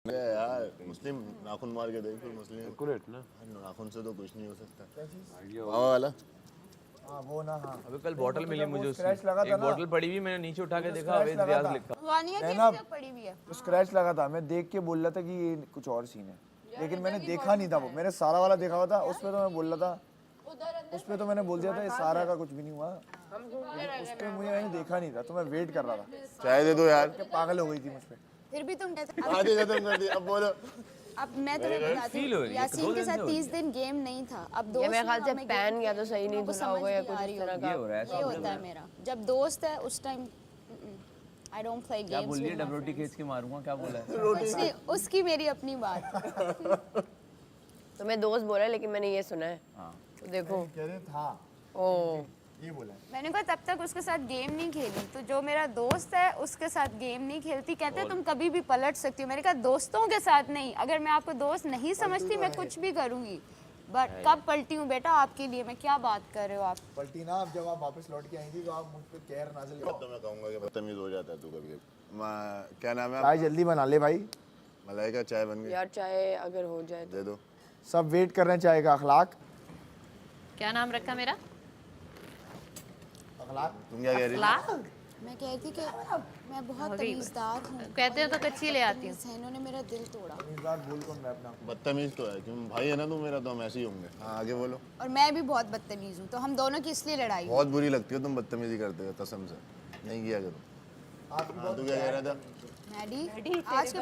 यार मुस्लिम नाखून मार के देख, फिर मुस्लिम एक्यूरेट ना, नाखून से तो कुछ नहीं हो सकता। क्या चीज वाला हाँ वो ना, हाँ अबे कल बॉटल मिली मुझे उसकी, स्क्रैच लगा था एक ना, बॉटल पड़ी हुई, मैंने नीचे उठा के देखा अवैध लगा रियाज था। लिखा। वानिया की ना भी पड़ी हुई है। तो स्क्रैच लगा था, मैं देख के बोल रहा था कि ये कुछ और सीन है, लेकिन मैंने देखा नहीं था वो, मैंने सारा वाला देखा हुआ था, उसमें तो मैं बोल रहा था, उसमें तो मैंने बोल दिया था ये सारा का कुछ भी नहीं हुआ, उसमें मुझे मैंने देखा नहीं था, तो मैं वेट कर रहा था। चाय दे दो यार। पागल हो गई थी मुझ पे। फिर भी तुम कहते आधी खत्म कर दी, अब बोलो। अब मैं तुम्हें बताती फील हो हूँ रही है, यासीन के साथ 30 दिन गेम नहीं था। अब दोस्त ये मेरे ख्याल से हमें पैन या तो सही नहीं को धुला होगा या कुछ समझ इस तरह ये का। हो रहा है, ये होता है मेरा। जब दोस्त है उस टाइम आई डोंट प्ले क्या बोल गेम्स। रही है? डब्ल्यूटी खींच के मारूंगा, क्या बोला है? उसकी मेरी अपनी बात। तो मैं दोस्त बोला लेकिन मैंने ये सुना है। हाँ। तो देखो कह रहे था ओ ये बोला मैंने कहा तब तक उसके साथ गेम नहीं खेली, तो जो मेरा दोस्त है उसके साथ गेम नहीं खेलती। कहते हैं तुम कभी भी पलट सकती हो। मैंने कहा दोस्तों के साथ नहीं, अगर मैं आपको दोस्त नहीं समझती मैं कुछ भी करूंगी, बट कब पलटी हूँ बेटा आपके लिए। मैं क्या बात कर रहे हो आप? पलटी ना, अब जब आप वापस लौट के आई थी तो आप मुझ पे कहर नाज़िल करो। तो मैं कहूँगा कि बदतमीज हो जाता है तू कभी कभी। क्या नाम है? चाय जल्दी बना ले भाई, मलाइका चाय बन गई, यार चाहे अगर हो जाए तो। दे दो। सब वेट कर रहे हैं चाय का। अखलाक, क्या नाम रखा मेरा? अखलाक तुम क्या कह रही लाख मैं कह रही थी कि मैं बहुत तमीज़दार हूँ। कहते हो तो कच्ची ले आती हूँ। इन्होंने मेरा दिल तोड़ा तमीज़दार बोल कौन मैं अपना। बदतमीज तो है, क्यों भाई है ना तू मेरा, तो हम ऐसे ही होंगे। हाँ आगे बोलो। और मैं भी बहुत बदतमीज़ हूँ, तो हम दोनों की इसलिए लड़ाई हुई। बहुत बुरी लगती है तुम बदतमीजी करते हो, कसम से नहीं किया करो। हाँ तू क्या कह रहा था? मैडी आज के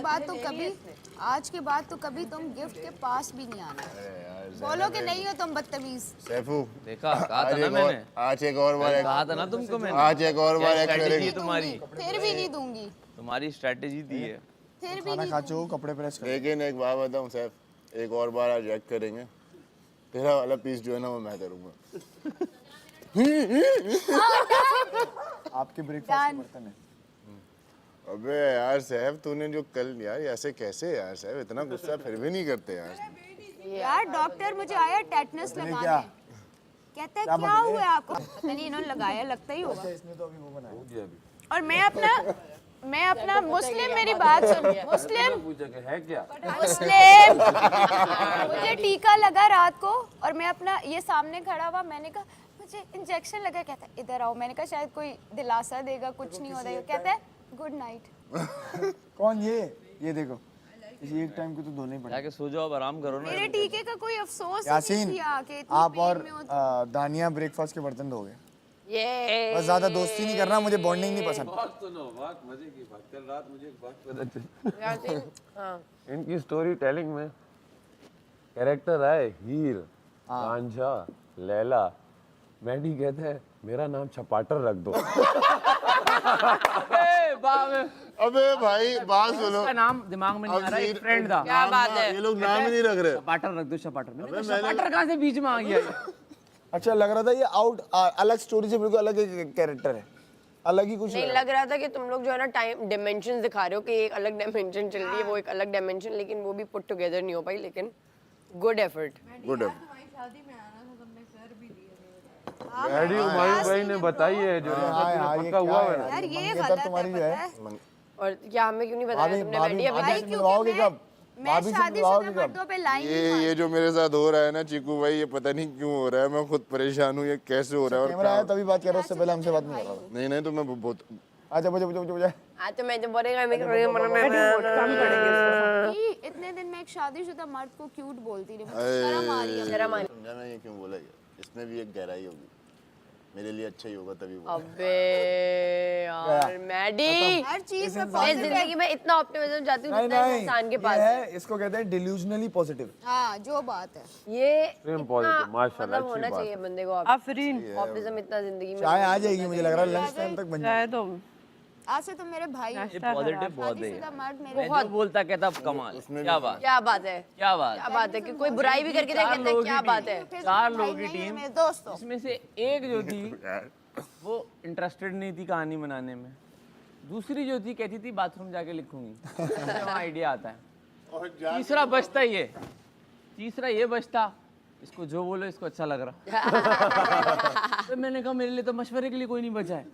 बाद तो कभी तुम गिफ्ट के पास भी नहीं आना। अरे यार बोलो कि नहीं हो तुम बदतमीज। सैफू, देखा, कहा था आज ना एक मैंने, और, आज एक और बार कहा था ना तुमको मैंने। आज एक और बार एक्ट स्ट्रैटेजी करेंगे। तुम्हारी, फिर भी नहीं दूंगी, तुम्हारी स्ट्रैटेजी दी है। फिर भी खाना नहीं खा चो, कपड़े प्रेस कर। लेकिन एक बात बताऊं सैफ, एक और बार आज एक्ट करेंगे, तेरा वाला पीस जो है ना वो मैं करूंगा। आपके ब्रेकफास्ट के बर्तन है। अबे यार सैफ, तूने जो कल यार, ऐसे कैसे यार सैफ, इतना गुस्सा फिर भी नहीं करते यार। यार डॉक्टर मुझे आया टेटनस क्या? लगाने, कहता है क्या हुआ है आपको? पता नहीं इन्होंने लगाया, लगता ही होगा। इसने तो अभी वो बनाया। और मैं अपना मुस्लिम, मेरी बात सुन, मुस्लिम है क्या? मुस्लिम मुझे टीका लगा रात को और मैं अपना ये सामने खड़ा हुआ, मैंने कहा मुझे इंजेक्शन लगा। कहता है इधर आओ। मैंने कहा शायद कोई दिलासा देगा, कुछ नहीं होता। कहता है गुड नाइट। कौन ये देखो, इसी एक टाइम को तो धोने ही पड़े। जाके सो जाओ, अब आराम करो ना। मेरे टीके का कोई अफसोस ही यासीन, नहीं किया कि इतनी आप पेन और में हो तुम। दानिया ब्रेकफास्ट के बर्तन धोगे। ये बस ज्यादा दोस्ती नहीं करना, मुझे बॉन्डिंग नहीं पसंद। बात सुनो, बात मजे की बात। कल रात मुझे एक बात पता चली, यासीन, हाँ इनकी स्टोरी टेलिंग में कैरेक्टर आए हीर, कांझा, लैला, मैडी कहते हैं मेरा नाम छपाटर रख दो। अबे भाई बात सुनो, उसका नाम दिमाग में नहीं आ रहा, एक फ्रेंड था। क्या बात है। ये लोग नाम ही नहीं रख रहे। चपाटर रख दो, चपाटर। मैंने कहा, चपाटर कहाँ से बीच में आ गया ये? अच्छा लग रहा था ये अलग स्टोरी से बिल्कुल अलग कैरेक्टर है, अलग ही कुछ नहीं लग रहा था कि तुम लोग जो है ना टाइम डिमेंशन दिखा रहे हो कि एक अलग डायमेंशन चल रही है, वो एक अलग डायमेंशन, लेकिन वो भी पुट टुगेदर नहीं हो पाई। लेकिन गुड एफर्ट। गुड है। डैडी हुमायूं भाई ने बताई है जो पक्का हुआ है ना। यार ये मंगेतर गलत तुम्हारी है, जो पता है। है? और क्या हमें क्यों नहीं बताया तुमने? मैडी अभी भाई तक क्योंकि मिलवाओगे कब? मैं भाभी से शादीशुदा मिलवाओगे कब? मर्दों पे लाइन ये जो मेरे साथ हो रहा है ना चीकू भाई, ये पता नहीं क्यों हो रहा है, मैं खुद परेशान हूँ, ये कैसे हो रहा है। कैमरा आया और तभी बात कर रहा हूँ, उससे पहले हमसे बात नहीं कर रहा था। नहीं नहीं, तो मैं बहुत अच्छा मुझे हाँ तो मैं जब बोलेगा मैं इतने दिन में एक शादीशुदा मर्द को क्यूट बोलती रही, मुझे शर्म आ रही है। शर्म आ रही। समझा मैं ये क्यों बोला? इसमें भी एक गहराई होगी, मेरे लिए अच्छा ही होगा तभी वो। अबे यार मैडी, हर चीज में मैं पॉजिटिव। जिंदगी में इतना ऑप्टिमिज्म चाहती हूँ जितना इस इंसान के पास ये है। है, इसको कहते हैं डिल्यूजनली पॉजिटिव। हाँ जो बात है। ये Extreme इतना positive, माशाल्लाह, मतलब अच्छी होना बात चाहिए बंदे को। आफरीन ऑप्टिमिज्म इतना जिंदगी में चाय आ जाएगी मुझे लग रहा है, लंच टाइम तक बन जाएगी। चाहे तो आज से तुम मेरे भाई हो। ये पॉजिटिव बहुत है। शादीशुदा मर्द मेरे मैं जो बोलता कहता अब कमाल। क्या बात, क्या बात है, क्या बात। क्या बात है कि कोई बुराई भी करके देख कहते हैं क्या बात है। चार लोगों की भाई नहीं है टीम, मेरे दोस्तों। इसमें से एक जो थी वो इंटरेस्टेड नहीं थी कहानी बनाने में, दूसरी जो थी कहती थी बाथरूम जाके लिखूंगी। वहाँ आइडिया आता है। तीसरा बचता ये बचता इसको जो बोलो इसको अच्छा लग रहा। तो मैंने कहा मेरे लिए तो मशवरे के लिए कोई नहीं बचा है।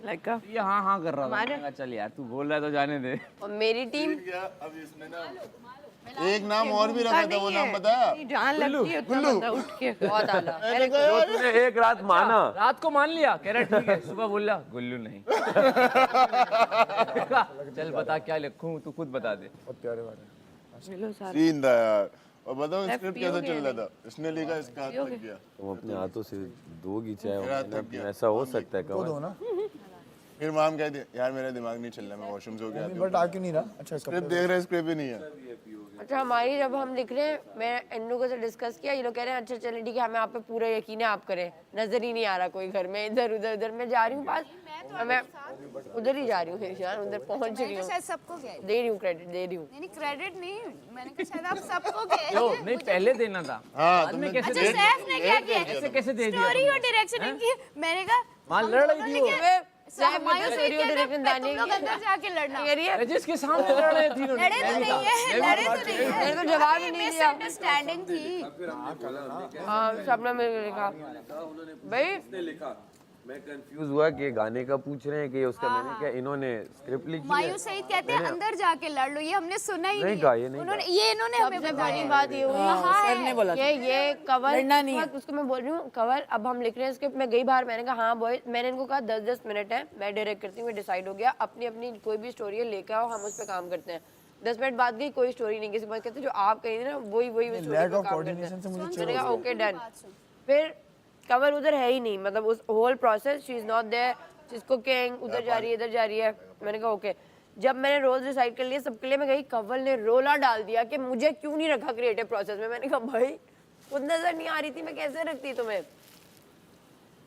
लाइक ये हाँ कर रहा था। मैंने कहा चल यार तू बोल रहा है तो जाने दे। और मेरी टीम अब इसमें ना एक नाम और भी रखा था, वो नाम बताया? जान लगती है उतना बंदा उठ के बहुत आला। जो तूने एक रात माना। रात को मान लिया, कह रहा ठीक है, सुबह बोल रहा गुल्लू नहीं। चल बता क्या लिखूं, तू खुद बता दे। बहुत प्यारे वाले मिलो साथ सीन था यार। और बताओ स्क्रिप्ट कैसे चल रहा था? इसने लिखा, इसका हाथ थक गया। तुम अपने हाथों से दोगी चाहे मेरा हाथ थक गया। ऐसा हो सकता है दो कमल। ना फिर माम कहती है यार मेरा दिमाग नहीं चल रहा, मैं वॉशरूम से गया। बट आ क्यों नहीं रहा? अच्छा इसका स्क्रिप्ट देख रहे, स्क्रिप्ट ही नहीं है। अच्छा हमारी जब हम लिख रहे हैं, मैं इन लोगों से डिस्कस किया, ये लोग कह रहे हैं अच्छा चलिए ठीक है, हमें आप पे पूरा यकीन है, आप करें। नजर ही नहीं आ रहा कोई घर में, इधर उधर उधर मैं जा रही हूँ पास, मैं उधर ही जा रही हूँ यार, उधर पहुँच रही तो हूँ, शायद सबको कह दे रही हूँ क्रेडिट, दे रही हूँ। नहीं क्रेडिट नहीं, मैंने कहा शायद आप सबको कह क्यों नहीं, पहले देना था। हाँ बाद में कैसे अच्छा दे सैफ ने क्या किया? ऐसे कैसे दे दिया स्टोरी और डायरेक्शन इनकी, मैंने कहा मां लड़ रही थी वो। सैफ ने मायूस स्टोरी और किया था, डायरेक्शन तुम दानिया लोग अंदर जाके लड़ना। कह रही है जिसके सामने लड़ रहे थे इन्होंने। लड़े तो नहीं है, लड़े तो नहीं है। मेरे को जवाब ही नहीं दिया। मिसअंडरस्टैंडिंग थी। हाँ सबने मिल लिखा भाई। मैं कंफ्यूज हुआ कि गाने का पूछ रहे हैं कि उसका, मैंने क्या इन्होंने स्क्रिप्ट लिखी है? मायूस सईद कहते हैं अंदर जाके लड़ लो, ये हमने सुना ही नहीं कहा, ये नहीं उन्होंने, ये इन्होंने हमें सबसे बताया। बड़ी बात ये हुई सर ने बोला था। ये कवर लड़ना नहीं है। उसको मैं बोल रही हूँ कवर, अब हम लिख रहे हैं स्क्रिप्ट, मैं गई बाहर, मैंने कहा हाँ बॉय, मैंने इनको कहा 10-10 मिनट है, मैं डायरेक्ट करती हूँ, डिसाइड हो गया, अपनी अपनी कोई भी स्टोरी है लेके आओ, हम उस पर काम करते हैं। 10 मिनट बाद गई, कोई स्टोरी नहीं, किसी बात कहते जो आप कही ना वही वही स्टोरी लैक पे ऑफ काम करते कोऑर्डिनेशन से मुझे हैं। चिढ़ मैंने कहा ओके डन। फिर कवर उधर है ही नहीं, मतलब उस whole process she is not there, she is cooking, उधर जा रही है इधर जा रही है। मैंने कहा ओके। जब मैंने रोल डिसाइड कर लिया सबके लिए, मैं गई, कवल ने रोला डाल दिया कि मुझे क्यों नहीं रखा क्रिएटिव प्रोसेस में। मैंने कहा भाई खुद नजर नहीं आ रही थी, मैं कैसे रखती तुम्हें।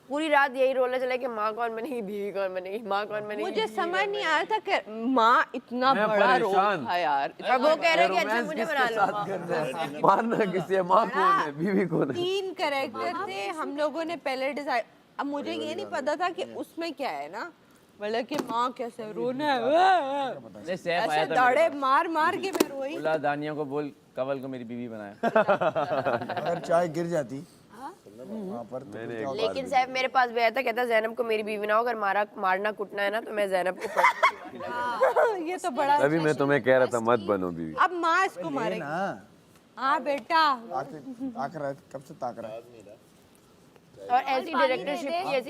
पूरी रात यही रोला चला कि माँ कौन बनेगी, बीवी कौन बनेगी, माँ कौन बनेगी। मुझे समझ नहीं आ रहा था कि माँ इतना मैं बड़ा रोल परेशान। था यार। और वो कह रहे कि अच्छा रोमांस मुझे किसके बना साथ लो। करना है? मारना किसी है? माँ कौन है, बीवी कौन है? 3 कैरेक्टर थे, हम लोगों ने पहले डिसाइड, अब मुझे ये नहीं पता था कि उसमें क्या है ना, मतलब कि माँ कैसे रोना है, नहीं, सैफ ऐसे आया था दाड़े मेरे पास। मार मार के मैं रोई। बोला दानिया को बोल कवल को मेरी बीवी बनाया। अगर चाय गिर जाती वहाँ पर तो क्या होता? लेकिन सैफ मेरे पास भी आया था, कहता जैनब को मेरी बीवी बनाओ, अगर मारना कुटना है ना तो मैं जैनब को ये तो बड़ा तभी मैं तुम्हें कह रहा था मत बनो बीवी। अब माँ इसको मारेगी। ना हाँ बेटा, ताक रहा है, कब से ताक रहा है? और ऐसी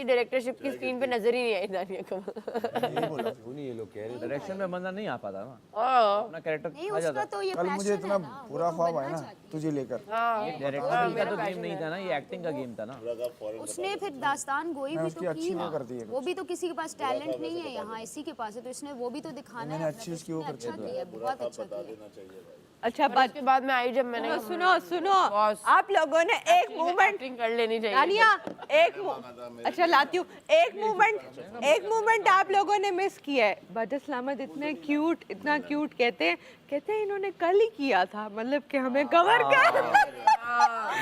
डायरेक्टरशिप की स्क्रीन पे नजर ही नहीं आई दानिया को। क्यों नहीं ये लोग कह रहे हैं? डायरेक्शन में बंदा नहीं आ पाता ना, हाँ अपना कैरेक्टर नहीं आ उसका जाता। तो ये कल मुझे passion इतना है ना, वो बुरा तो ख्वाब बनना आया ना चाहती तुझे लेकर। हाँ डायरेक्टर का तो गेम नहीं था ना, ये एक्टिंग का गेम था ना। है। उसने फिर दास्तान गोई भी उसकी तो अच्छी की वो ना, करती है वो भी तो किसी के पास टैलेंट नहीं है, यहाँ इसी के पास है, तो इसने वो भी तो दिखाना है। अच्छी उसकी वो अच्छा किया, बहुत अच्छा किया। अच्छा बात उसके बाद में आई जब मैंने सुनो सुनो, आप लोगों ने एक मूवमेंट एक्टिंग कर लेनी चाहिए। दानिया, अच्छा लाती हूँ, एक मूवमेंट आप लोगों ने मिस किया है। बदस्लामत इतना क्यूट कहते हैं इन्होंने कल ही किया था, मतलब कि हमें कवर कर।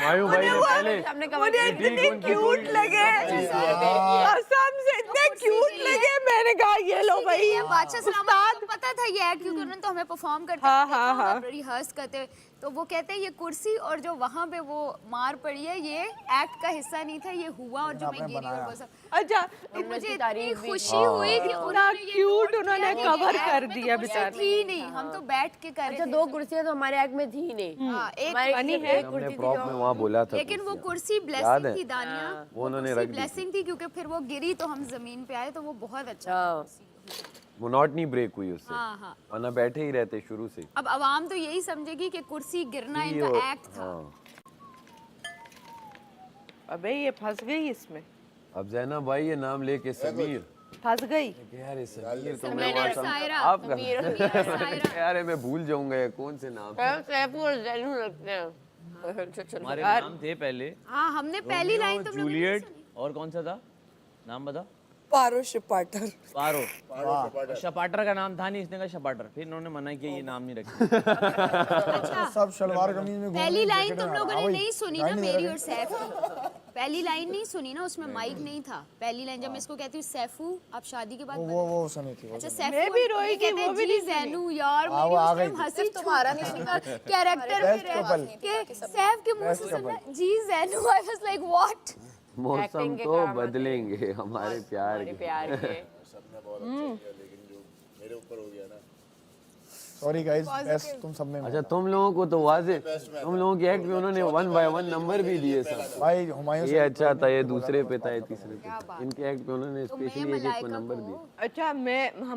मायू भाई ने पहले हमने मुझे इतने क्यूट लगे, कसम से इतने क्यूट लगे, मैंने कहा ये लो भाई ये बादशाह सलामत को पता था ये एक्ट, क्योंकि उन्होंने तो हमें परफॉर्म करते हाँ, हुए हाँ, देखा, हाँ। हम रिहर्स करते हुए, तो वो कहते हैं ये कुर्सी और जो वहाँ पे वो मार पड़ी है ये एक्ट का हिस्सा नहीं था, ये हुआ और जो मैं गिरी और वो सब। अच्छा मुझे इतनी तारीफ भी खुशी हुई कि उन्होंने ये क्यूट note उन्होंने किया कि कवर ये कर act में दिया तो कुर्सी बेचारे। थी नहीं, हम तो बैठ के कर अच्छा रहे 2 थे। कुर्सियां तो हमारे एक्ट में थी नहीं। हाँ, एक हमारे बनी सिर्फ है। एक हमने कुर्सी थी प्रॉप में वहाँ बोला था लेकिन वो कुर्सी याद ब्लेसिंग है? थी दानिया, वो उन्होंने रख दी थी। ब्लेसिंग थी, क्योंकि फिर वो गिरी तो हम जमीन पे आए, तो वो बहुत अच्छा हाँ। मोनोटनी ब्रेक हुई उससे, हाँ हाँ। वरना बैठे ही रहते शुरू से। अब आवाम तो यही समझेगी कि कुर्सी गिरना ये इनका और- एक्ट था। हाँ। अबे ये फंस गई इसमें, अब जैनब भाई ये नाम लेके समीर, फंस गई। यार ये समीर तो समीर मैं और सायरा। आप समीर और यार मैं भूल जाऊंगा ये कौन से नाम। सैफ और जैनू लगते हैं। चलो हमारे नाम थे पहले हाँ, हमने पहली लाइन तुम लोगों ने जूलियट, और कौन सा था नाम बता? पारो शिपाटर। पारो। और शपाटर का नाम था नहीं, इसने कहा शपाटर, फिर इन्होंने मना किया ये नाम नहीं रखना। सब शलवार कमीज में घूम पहली रहे, लाइन जैकेट तुम में। लोगों हाँ, ने वही। नहीं सुनी ना लाइन नहीं मेरी लगा और सैफ की। पहली लाइन नहीं सुनी ना, उसमें माइक नहीं था। पहली लाइन जब मैं इसको कहती हूँ सैफू आप शादी के बाद वो सुनी थी, वो अच्छा सुनी। सैफू मैं भी रोई ये थी, कहते वो भी हैं, नहीं जी जैनू यार हाँ, मेरी वो आ उस गई टाइम थी। हंसी तुम्हारा नहीं सुना कैरेक्टर में Best couple. रह के सैफ के मुंह से सुना जी जैनू आई वाज लाइक व्हाट। मौसम Acting के तो करामात बदलेंगे हमारे प्यार हमारे के। प्यार के सबने बहुत अच्छा किया, लेकिन जो मेरे ऊपर हो गया ना, सॉरी गाइस, बेस्ट तुम सब में। अच्छा तुम लोगों को तो वाजे, तुम लोगों की एक्ट में उन्होंने 1 by 1 नंबर भी दिए सब। भाई हुमायूं ये अच्छा था, ये दूसरे पे था, ये तीसरे पे था। इनके एक्ट पे उन्होंने स्पेशली एक एक को नंबर दिए। अच्छा मैं हम